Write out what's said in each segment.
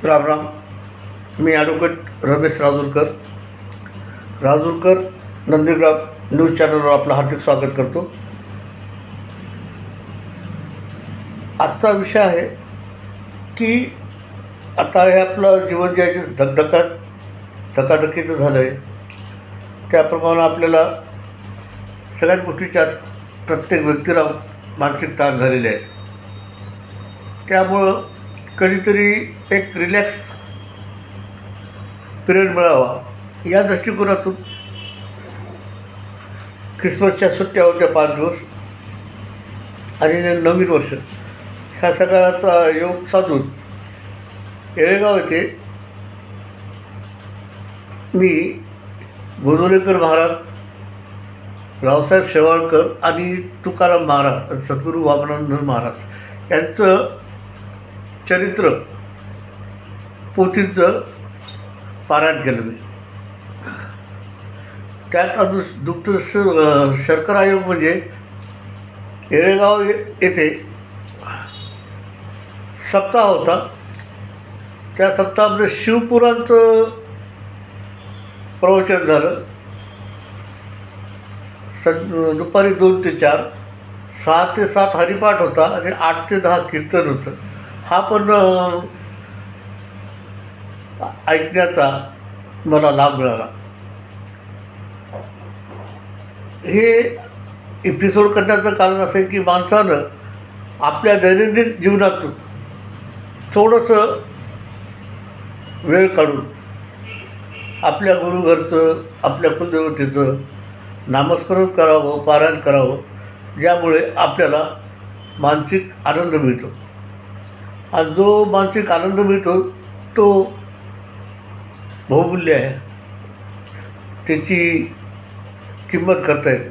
राम राम. मी advocate Ramesh Rajurkar Nandigram news चॅनलवर आपलं हार्दिक स्वागत करतो. आजचा विषय आहे की आता हे आपलं जीवन जे आहे धकाधकीचं झालं आहे, त्याप्रमाणे आपल्याला सगळ्याच गोष्टीच्या प्रत्येक व्यक्तीला मानसिक ताण झालेले आहेत. त्यामुळं कधीतरी एक रिलॅक्स पिरियड मिळावा या दृष्टिकोनातून ख्रिसमसच्या सुट्ट्या होत्या 5 दिवस आणि नवीन वर्ष ह्या सगळ्याचा योग साधून येळेगाव येथे मी गोंदवलेकर महाराज, रावसाहेब शेवाळकर आणि तुकाराम महाराज, सद्गुरू वामनानंद महाराज यांचं चरित्र पोथींचं पारायण केलं मी. त्यात दुग्ध शर्करा आयोग म्हणजे येळेगाव येथे सप्ताह होता. त्या सप्ताहामध्ये शिवपुराणचं प्रवचन झालं. दुपारी 2 ते 4, 6 ते 7 हरिपाठ होता आणि 8 ते 10 कीर्तन होतं. हा पण ऐकण्याचा मला लाभ मिळाला. हे एपिसोड करण्याचं कारण असं आहे की माणसानं आपल्या दैनंदिन जीवनातून थोडंसं वेळ काढून आपल्या गुरुघरचं, आपल्या कुलदेवतेचं नामस्मरण करावं, पारायण करावं, ज्यामुळे आपल्याला मानसिक आनंद मिळतो. आणि जो मानसिक आनंद मिळतो तो बहुमूल्य आहे. त्याची किंमत करता येते.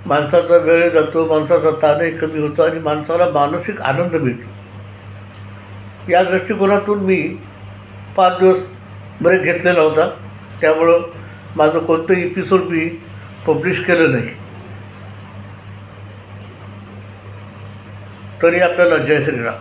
माणसाचा वेळ जातो, माणसाचा ताणही कमी होतो आणि माणसाला मानसिक आनंद मिळतो. या दृष्टिकोनातून मी 5 दिवस ब्रेक घेतलेला होता. त्यामुळं माझं कोणतंही एपिसोड मी पब्लिश केलं नाही. तरी आपल्याला जय श्रीराम.